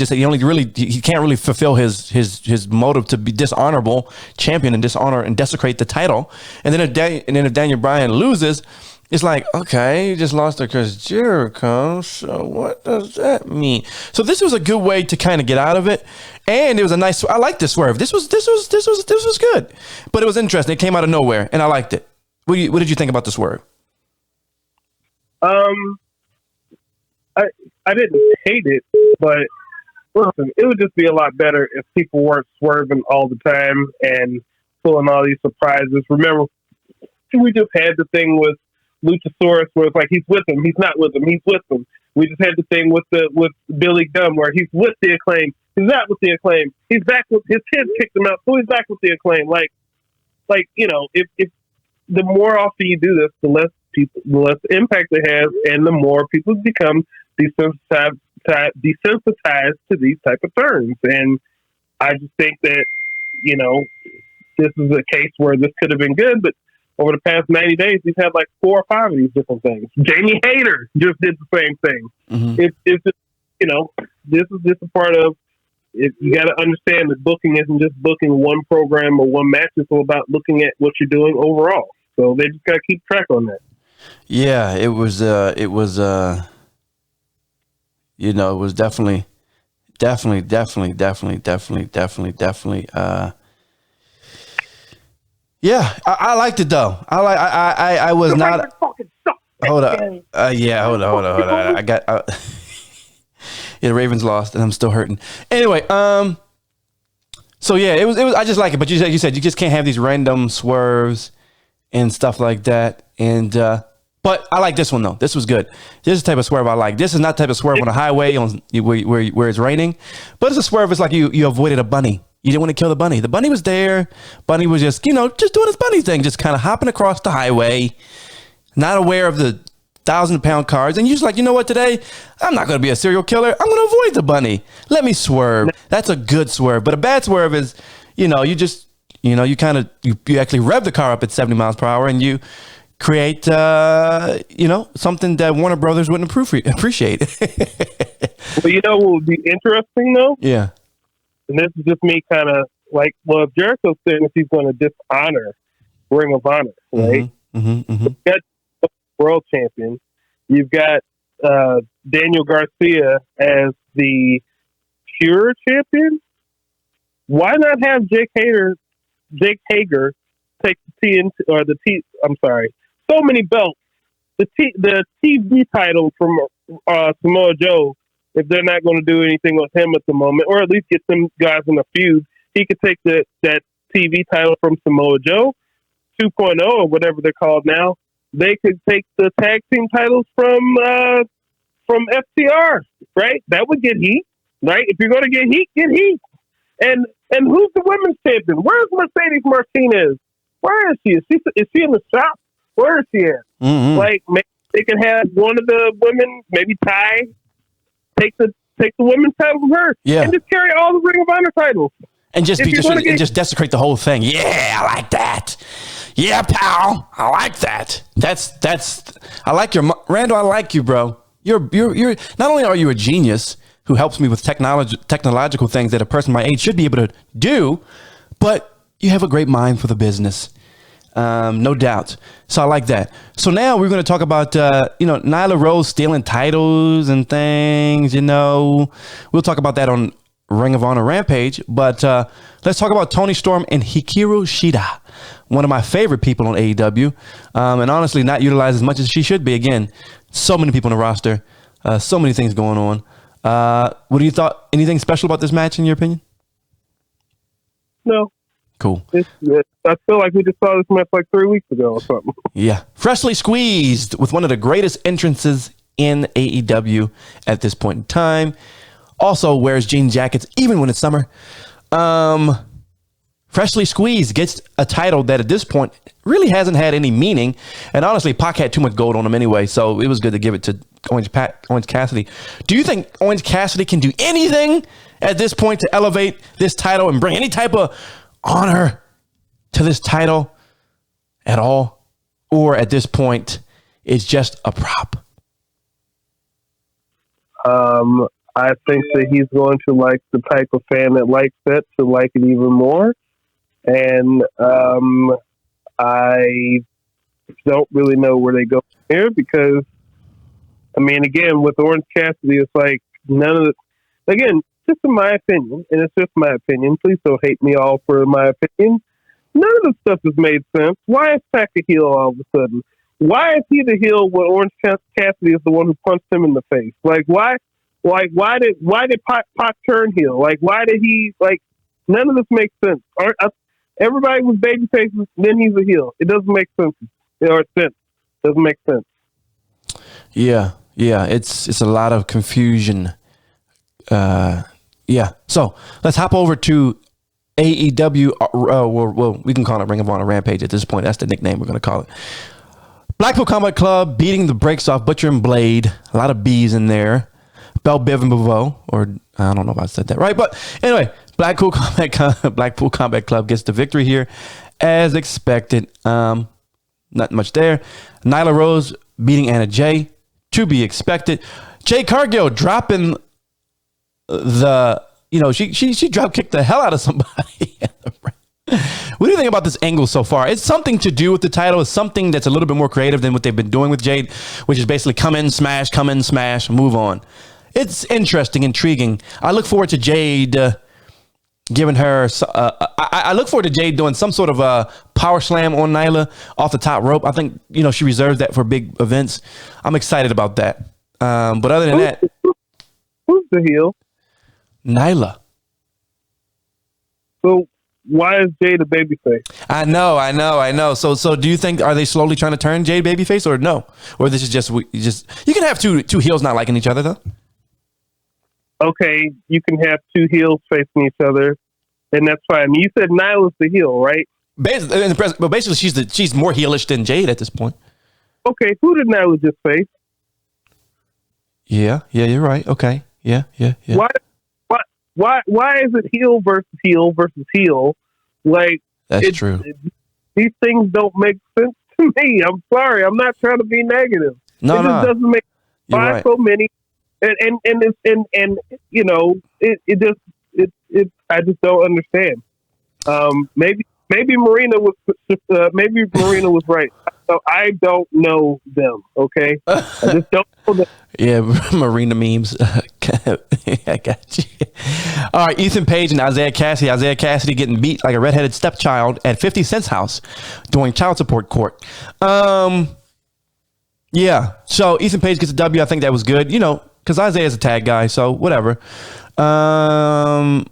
can't really fulfill his motive to be dishonorable champion and dishonor and desecrate the title. And then if Daniel Bryan loses, it's like, okay, he just lost to Chris Jericho. So what does that mean? So this was a good way to kind of get out of it. And it was I liked this swerve. This was good, but it was interesting. It came out of nowhere and I liked it. What did you think about the swerve? I didn't hate it, but listen, it would just be a lot better if people weren't swerving all the time and pulling all these surprises. Remember, we just had the thing with Luchasaurus where it's like he's with him, he's not with him, he's with him. We just had the thing with Billy Gunn where he's with the Acclaim, he's not with the Acclaim, he's back with his kids kicked him out, so he's back with the Acclaim. Like if the more often you do this, the less impact it has, and the more people become desensitized to these type of terms. And I just think that this is a case where this could have been good, but over the past 90 days, we've had like 4 or 5 of these different things. Jamie Hayter just did the same thing. Mm-hmm. It's just, this is just a part of it. You got to understand that booking isn't just booking one program or one match. It's all about looking at what you're doing overall. So they just got to keep track on that. Yeah, it was definitely. Yeah, I liked it though. I was not. Hold on. Hold on. I got. The Ravens lost, and I'm still hurting. Anyway, so yeah, it was. I just like it, but you said you just can't have these random swerves and stuff like that. And but I like this one though. This was good. This is the type of swerve I like. This is not the type of swerve on a highway where it's raining, but it's a swerve. It's like you avoided a bunny. You didn't want to kill the bunny. The bunny was there. Bunny was just doing his bunny thing, just kind of hopping across the highway, not aware of the 1,000-pound cars. And you're just like, you know what, today, I'm not going to be a serial killer. I'm going to avoid the bunny. Let me swerve. That's a good swerve. But a bad swerve is, you actually rev the car up at 70 miles per hour and you create, something that Warner Brothers wouldn't appreciate. Well, what would be interesting, though? Yeah. And this is just me kind of like, well, if Jericho's saying if he's going to dishonor Ring of Honor, right? You've got world champion. You've got Daniel Garcia as the pure champion. Why not have Jake Hager take the so many belts. The TV title from Samoa Joe, if they're not going to do anything with him at the moment, or at least get them guys in a feud, he could take that TV title from Samoa Joe 2.0 or whatever they're called now. They could take the tag team titles from FTR, right? That would get heat, right? If you're going to get heat, get heat. And who's the women's champion? Where's Mercedes Martinez? Where is she? Is she in the shop? Where is she at? Mm-hmm. Like, maybe they can have one of the women, maybe Ty, take the women's title from her, and just carry all the Ring of Honor titles, and just desecrate the whole thing. Yeah, I like that. Yeah, pal, I like that. I like Randall. I like you, bro. You're not only are you a genius who helps me with technological things that a person my age should be able to do, but you have a great mind for the business. No doubt. So I like that. So now we're going to talk about, Nyla Rose stealing titles and things, We'll talk about that on Ring of Honor Rampage. But let's talk about Toni Storm and Hikaru Shida, one of my favorite people on AEW. And honestly, not utilized as much as she should be. Again, so many people on the roster, so many things going on. What do you thought? Anything special about this match in your opinion? No. Cool. I feel like we just saw this match like 3 weeks ago or something. Yeah. Freshly squeezed with one of the greatest entrances in AEW at this point in time. Also wears jean jackets even when it's summer. Freshly squeezed gets a title that at this point really hasn't had any meaning. And honestly, Pac had too much gold on him anyway, so it was good to give it to Orange Cassidy. Do you think Orange Cassidy can do anything at this point to elevate this title and bring any type of honor to this title at all? Or at this point, it's just a prop? I think that he's going to like the type of fan that likes that to like it even more. And I don't really know where they go here because, I mean, again, with Orange Cassidy, it's like none of the, again, just in my opinion, and it's just my opinion, please don't hate me all for my opinion, none of the stuff has made sense. Why is Pac a heel all of a sudden? Why is he the heel when Orange Cassidy is the one who punched him in the face? Like, why did Pac turn heel? Like, why did he, like, none of this makes sense. Everybody was babyface, then he's a heel. It doesn't make sense. Doesn't make sense. Yeah, it's a lot of confusion. Yeah. So let's hop over to AEW. Well, we can call it Ring of Honor Rampage at this point. That's the nickname we're going to call it. Blackpool Combat Club beating the brakes off Butcher and Blade. A lot of B's in there. Bell Biv and Bavo, or I don't know if I said that right, but anyway, Blackpool Combat Club gets the victory here, as expected. Not much there. Nyla Rose beating Anna Jay, to be expected. Jade Cargill dropping she drop kicked the hell out of somebody. What do you think about this angle so far? It's something to do with the title. It's something that's a little bit more creative than what they've been doing with Jade, which is basically come in, smash, move on. It's interesting, intriguing. I look forward to Jade giving her. I look forward to Jade doing some sort of a power slam on Nyla off the top rope. I think she reserves that for big events. I'm excited about that. But other than that, who's the heel? Nyla. So why is Jade a babyface? I know. So do you think, are they slowly trying to turn Jade babyface or no? Or this is just you can have two heels not liking each other though. Okay, you can have two heels facing each other, and that's fine. You said Nyla's the heel, right? Basically, she's more heelish than Jade at this point. Okay, who did Nyla just face? Yeah, you're right. Okay, yeah. Why is it heel versus heel? Like, that's true. These things don't make sense to me. I'm sorry. I'm not trying to be negative. No, it just doesn't make sense. Why so many? I just don't understand. Maybe Marina was right. So I don't know them. Okay, I just don't know them. Yeah, Marina memes. I got you. All right, Ethan Page and Isaiah Cassidy. Isaiah Cassidy getting beat like a redheaded stepchild at 50 Cent's house during child support court. Yeah, so Ethan Page gets a W. I think that was good. Because Isaiah's a tag guy, so whatever. And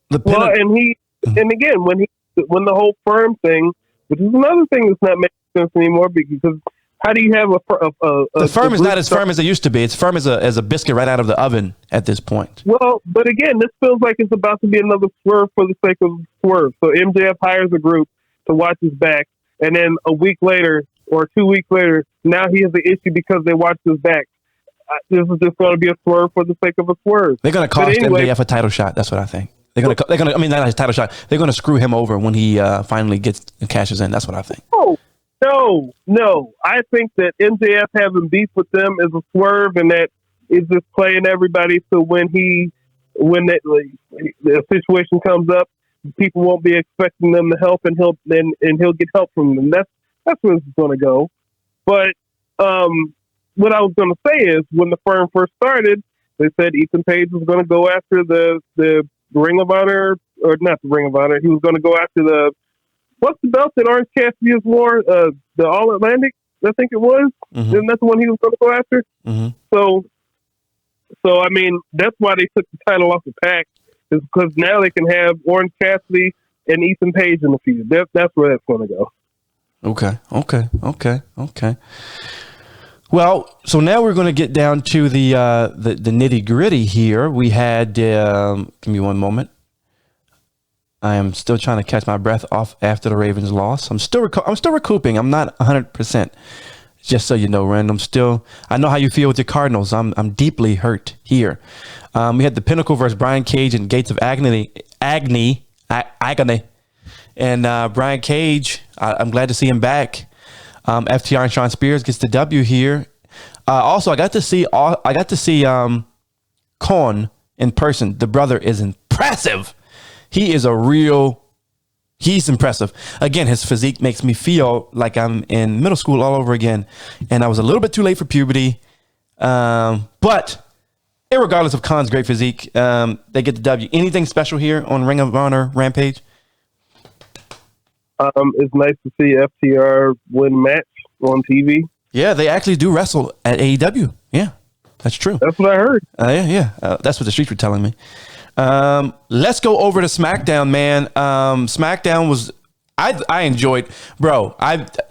again, when the whole firm thing, which is another thing that's not making sense anymore, because how do you have the firm is not as firm as it used to be? It's firm as a biscuit right out of the oven at this point. Well, but again, this feels like it's about to be another swerve for the sake of swerve. So MJF hires a group to watch his back, and then a week later or 2 weeks later, now he has an issue because they watched his back. This is just going to be a swerve for the sake of a swerve. They're going to cost MJF a title shot. That's what I think. They're going to. I mean, not a title shot. They're going to screw him over when he finally cashes in. That's what I think. No. I think that MJF having beef with them is a swerve, and that is just playing everybody. So when the situation comes up, people won't be expecting them to help, and he'll get help from them. That's where this is going to go. But what I was going to say is, when the firm first started, they said Ethan Page was going to go after the Ring of Honor, or not the Ring of Honor. He was going to go after what's the belt that Orange Cassidy has wore? The All Atlantic, I think it was. Mm-hmm. And that's the one he was going to go after. Mm-hmm. So I mean, that's why they took the title off the Pac, is because now they can have Orange Cassidy and Ethan Page in the feud. That's where that's going to go. Okay. Well, so now we're going to get down to the nitty gritty here. We had, give me one moment. I am still trying to catch my breath off after the Ravens loss. I'm still recouping. I'm not 100%. Just so you know, Rand, I know how you feel with your Cardinals. I'm deeply hurt here. We had the Pinnacle versus Brian Cage and Gates of Agony. And Brian Cage, I'm glad to see him back. FTR and Sean Spears gets the W here. Also, I got to see Kon in person. The brother is impressive. He's impressive. Again, his physique makes me feel like I'm in middle school all over again. And I was a little bit too late for puberty. But irregardless of Kon's great physique, they get the W. Anything special here on Ring of Honor Rampage? It's nice to see FTR win match on TV. Yeah, they actually do wrestle at AEW. Yeah, that's true. That's what I heard. Yeah. That's what the streets were telling me. Let's go over to SmackDown, man. SmackDown was, I enjoyed, bro.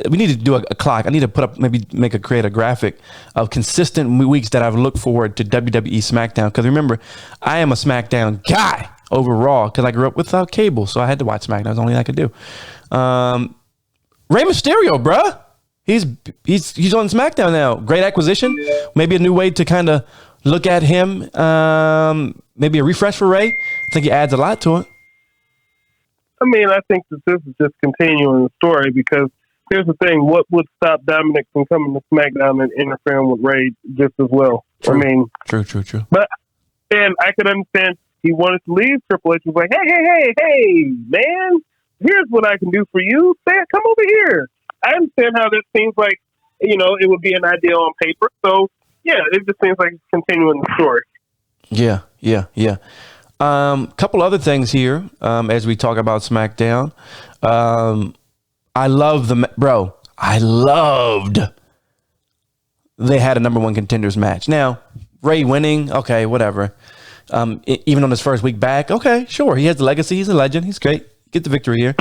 We need to do a clock. I need to create a graphic of consistent weeks that I've looked forward to WWE SmackDown. Because remember, I am a SmackDown guy over Raw because I grew up without cable, so I had to watch SmackDown. It was the only thing I could do. Rey Mysterio, bruh. He's on SmackDown now. Great acquisition. Maybe a new way to kind of look at him. Maybe a refresh for Rey. I think he adds a lot to it. I mean, I think that this is just continuing the story because here's the thing. What would stop Dominic from coming to SmackDown and interfering with Rey just as well? True. I mean, true. But and I could understand he wanted to leave. Triple H was like, hey, man, here's what I can do for you. Come over here. I understand how that seems like, it would be an idea on paper. So, yeah, it just seems like it's continuing the story. Yeah. Couple other things here as we talk about SmackDown. I loved they had a number one contenders match. Now, Rey winning, okay, whatever. Even on his first week back, okay, sure. He has the legacy. He's a legend. He's great. Get the victory here.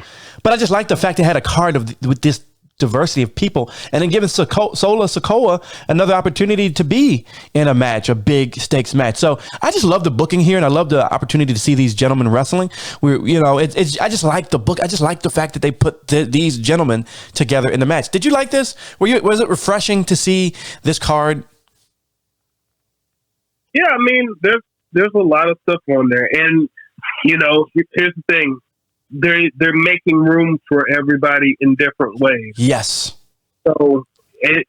But I just like the fact they had a card with this diversity of people and then giving Sola Sikoa another opportunity to be in a match, a big stakes match. So I just love the booking here and I love the opportunity to see these gentlemen wrestling. I just like the book. I just like the fact that they put these gentlemen together in the match. Did you like this? Was it refreshing to see this card? Yeah, I mean, there's a lot of stuff on there. And, here's the thing. They're making room for everybody in different ways. Yes. So, again,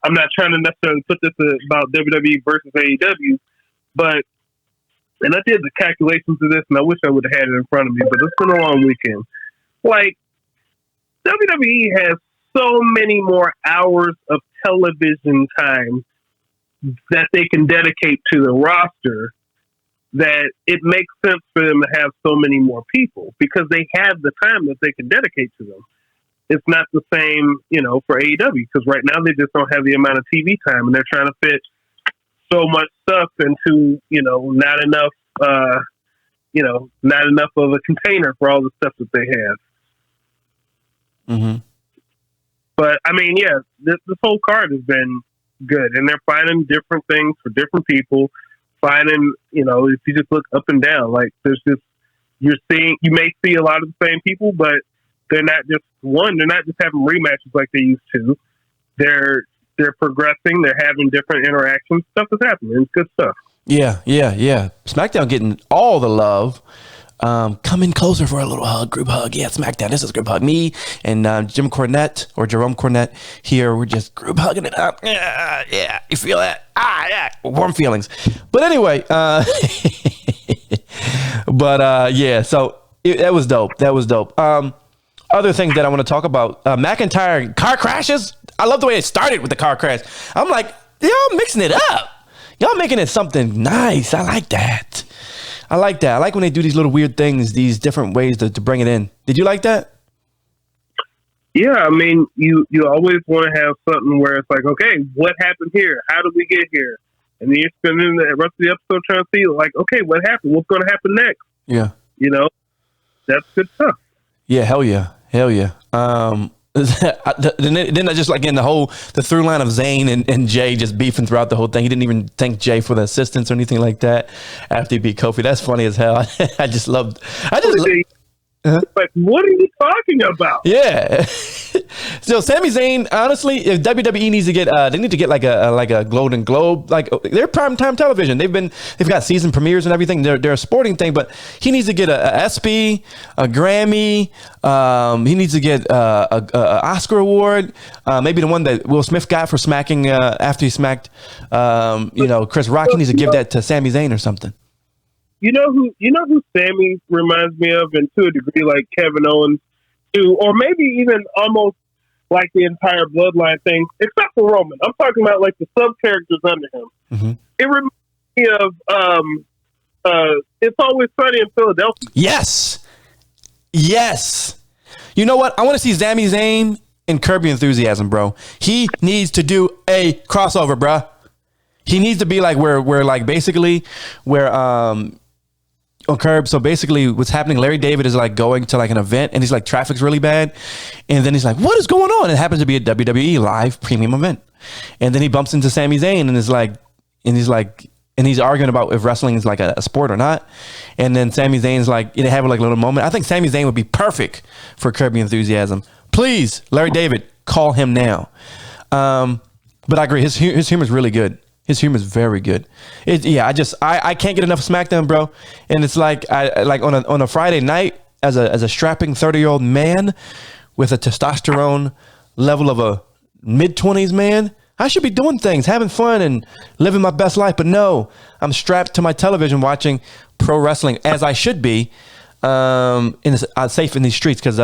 I'm not trying to necessarily put this about WWE versus AEW, and I did the calculations of this, and I wish I would have had it in front of me, but it's been a long weekend. Like, WWE has so many more hours of television time that they can dedicate to the roster that it makes sense for them to have so many more people because they have the time that they can dedicate to them. It's not the same, for AEW because right now they just don't have the amount of TV time and they're trying to fit so much stuff into, not enough of a container for all the stuff that they have. Mm-hmm. But I mean, yeah, this whole card has been good and they're finding different things for different people. Finding, if you just look up and down, like you may see a lot of the same people, but they're not just having rematches like they used to. They're progressing. They're having different interactions. Stuff is happening. It's good stuff. Yeah. SmackDown getting all the love. Come in closer for a little group hug. Yeah, SmackDown. This is group hug. Me and Jerome Cornette here. We're just group hugging it up. Yeah. You feel that? Yeah. Warm feelings. But anyway, yeah. So that was dope. Other things that I want to talk about. McIntyre car crashes. I love the way it started with the car crash. I'm like, y'all mixing it up. Y'all making it something nice. I like that. I like when they do these little weird things, these different ways to bring it in. Did you like that? Yeah, I mean, you always want to have something where it's like, okay, what happened here? How did we get here? And then you're spending the rest of the episode trying to see, like, okay, what happened? What's going to happen next? Yeah. That's good stuff. Yeah, hell yeah. Then I just like in the through line of Zayn and Jay just beefing throughout the whole thing. He didn't even thank Jay for the assistance or anything like that after he beat Kofi. That's funny as hell. I just loved. Like, what are you talking about? Yeah. So So Sami Zayn, honestly, if WWE needs to get, they need to get like a Golden Globe, like they're primetime television. They've got season premieres and everything. They're a sporting thing, but he needs to get a ESPY, a Grammy. He needs to get a Oscar award. Maybe the one that Will Smith got for smacking after he smacked, Chris Rock. He needs to give that to Sami Zayn or something. You know who Sammy reminds me of, and to a degree, like Kevin Owens, too, or maybe even almost like the entire Bloodline thing, except for Roman. I'm talking about like the sub characters under him. Mm-hmm. It reminds me of It's Always Sunny in Philadelphia. Yes. You know what? I want to see Sami Zayn and Curb Your Enthusiasm, bro. He needs to do a crossover, bro. He needs to be like where on Curb. So basically what's happening, Larry David is like going to like an event and he's like, traffic's really bad. And then he's like, what is going on? It happens to be a WWE live premium event. And then he bumps into Sami Zayn and he's arguing about if wrestling is like a sport or not. And then Sami Zayn's like, they have like a little moment. I think Sami Zayn would be perfect for Curb Your Enthusiasm. Please, Larry David, call him now. But I agree. His humor is really good. His humor is very good. I can't get enough of SmackDown, bro. And it's like on a Friday night as a strapping 30-year-old man with a testosterone level of a mid-20s man, I should be doing things, having fun and living my best life. But no, I'm strapped to my television watching pro wrestling as I should be. Safe in these streets because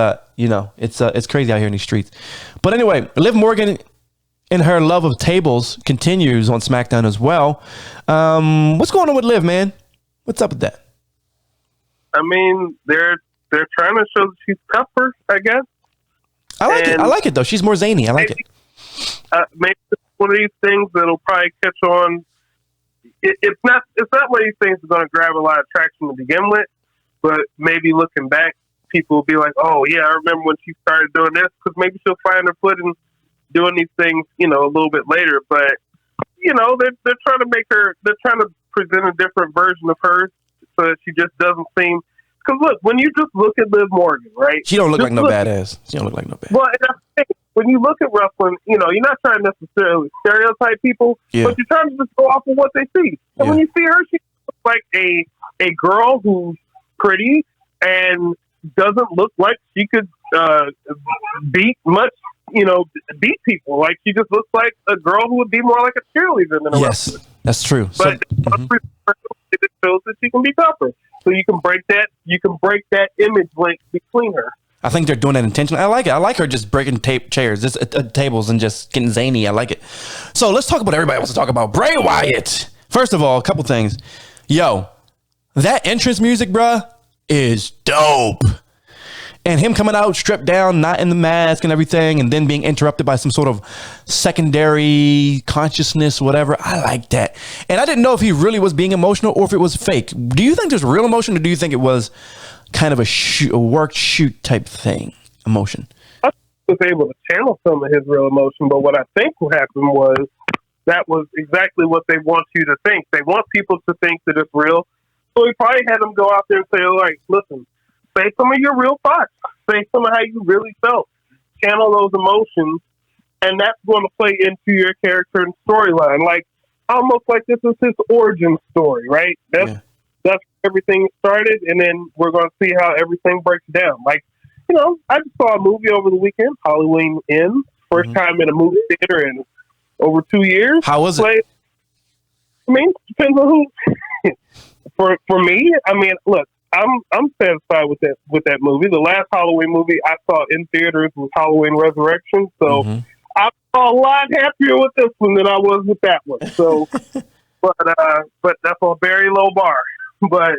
it's crazy out here in these streets. But anyway, Liv Morgan and her love of tables continues on SmackDown as well. What's going on with Liv, man? What's up with that? I mean, they're trying to show that she's tougher, I guess. I like it though. She's more zany. I like it. Maybe it's one of these things that'll probably catch on. It's not one of these things that's going to grab a lot of traction to begin with, but maybe looking back, people will be like, "Oh yeah, I remember when she started doing this," because maybe she'll find her foot in doing these things, a little bit later. But they're trying to they're trying to present a different version of her, so that she just doesn't seem. Because look, when you just look at Liv Morgan, right? She don't look like no badass. She don't look like no badass. Well, and that's the thing. When you look at wrestling, you're not trying to necessarily stereotype people, but you're trying to just go off of what they see. And when you see her, she looks like a girl who's pretty and doesn't look like she could beat people. Like she just looks like a girl who would be more like a cheerleader than a wrestler. Yes, that's true. But it shows that she can be tougher. So you can break that image link between her. I think they're doing that intentionally. I like it. I like her just breaking tables and just getting zany. I like it. So let's talk about what everybody wants to talk about. Bray Wyatt. First of all, a couple things. Yo, that entrance music, bruh, is dope. And him coming out stripped down, not in the mask and everything, and then being interrupted by some sort of secondary consciousness, whatever. I like that. And I didn't know if he really was being emotional or if it was fake. Do you think there's real emotion, or do you think it was kind of a work shoot type thing, emotion? I was able to channel some of his real emotion, but what I think what happened was that was exactly what they want you to think. They want people to think that it's real. So he probably had them go out there and say, all right, listen, say some of your real thoughts. Say some of how you really felt. Channel those emotions, and that's going to play into your character and storyline. Like, almost like this is his origin story, right? That's everything started, and then we're going to see how everything breaks down. Like, I just saw a movie over the weekend, Halloween Ends. First time in a movie theater in over 2 years. How was it? I mean, depends on who. For me, I mean, look, I'm satisfied with that movie. The last Halloween movie I saw in theaters was Halloween Resurrection, so I'm a lot happier with this one than I was with that one. So, but that's a very low bar. But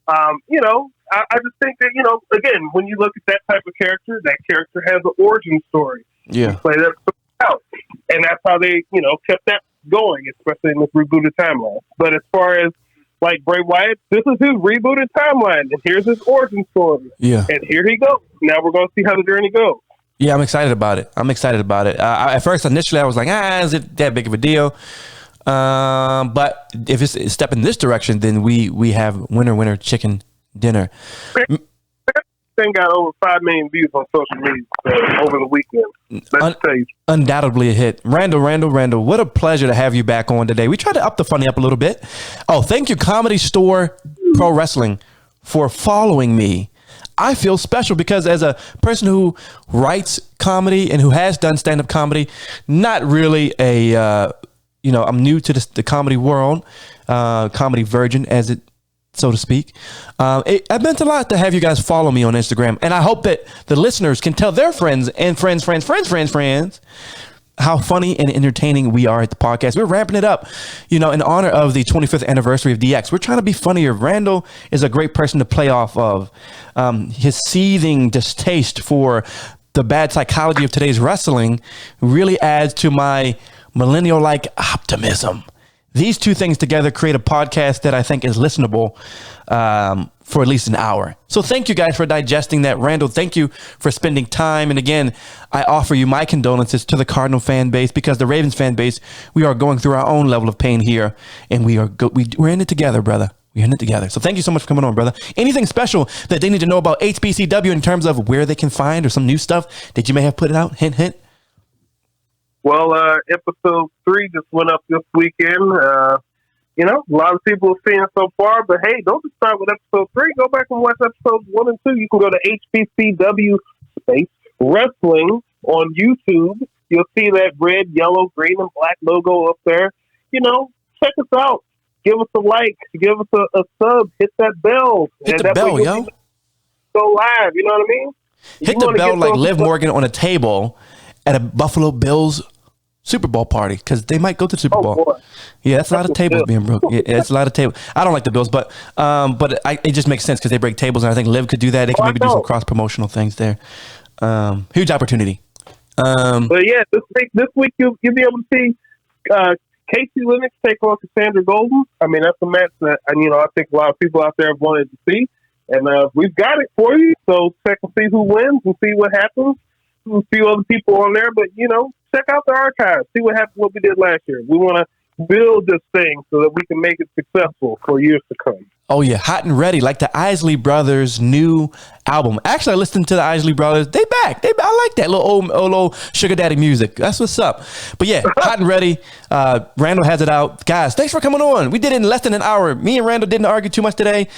I just think that again, when you look at that type of character, that character has an origin story. Yeah, play that out, and that's how they kept that going, especially in this rebooted timeline. But as far as like Bray Wyatt, this is his rebooted timeline, and here's his origin story. Yeah. And here he goes. Now we're going to see how the journey goes. Yeah, I'm excited about it. At first, initially, I was like, is it that big of a deal? But if it's a step in this direction, then we have winner chicken dinner. Thing got over 5 million views on social media over the weekend. Let's say undoubtedly a hit. Randall, what a pleasure to have you back on today. We tried to up the funny up a little bit. Oh, thank you, Comedy Store Pro Wrestling, for following me. I feel special because as a person who writes comedy and who has done stand-up comedy, not really I'm new to the comedy world, comedy virgin, as it, so to speak. It meant a lot to have you guys follow me on Instagram. And I hope that the listeners can tell their friends and friends how funny and entertaining we are at the podcast. We're ramping it up, in honor of the 25th anniversary of DX. We're trying to be funnier. Randall is a great person to play off of. His seething distaste for the bad psychology of today's wrestling really adds to my millennial-like optimism. These two things together create a podcast that I think is listenable for at least an hour. So thank you guys for digesting that. Randall, thank you for spending time. And again, I offer you my condolences to the Cardinal fan base, because the Ravens fan base, we are going through our own level of pain here, and we're in it together, brother. We're in it together. So thank you so much for coming on, brother. Anything special that they need to know about HBCW in terms of where they can find, or some new stuff that you may have put it out? Hint, hint. Well, episode 3 just went up this weekend. A lot of people are seeing so far, but hey, don't just start with episode 3. Go back and watch episodes 1 and 2. You can go to HBCW Wrestling on YouTube. You'll see that red, yellow, green, and black logo up there. Check us out. Give us a like. Give us a sub. Hit that bell. Hit the bell, yo. Go live. You know what I mean? Hit the bell like Liv Morgan on a table at a Buffalo Bills Super Bowl party, because they might go to the Super Bowl. Boy. Yeah, that's a lot of tables being broke. Yeah, it's a lot of tables. I don't like the Bills, but it just makes sense because they break tables, and I think Liv could do that. They can maybe do some cross promotional things there. Huge opportunity. But yeah, this week you'll be able to see Casey Lennox take on Cassandra Golden. I mean, that's a match that I think a lot of people out there have wanted to see, and we've got it for you. So check and see who wins and see what happens. A few other people on there, but check out the archives. See what happened, what we did last year. We want to build this thing so that we can make it successful for years to come. Oh yeah, hot and ready, like the Isley Brothers' new album. Actually, I listened to the Isley Brothers. They back. I like that little old sugar daddy music. That's what's up. But yeah, hot and ready. Randall has it out. Guys, thanks for coming on. We did it in less than an hour. Me and Randall didn't argue too much today.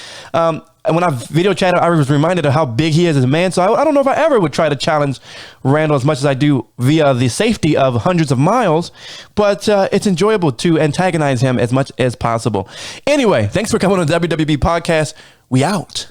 And when I video chatted, I was reminded of how big he is as a man. So I don't know if I ever would try to challenge Randall as much as I do via the safety of hundreds of miles. But it's enjoyable to antagonize him as much as possible. Anyway, thanks for coming on the WWB podcast. We out.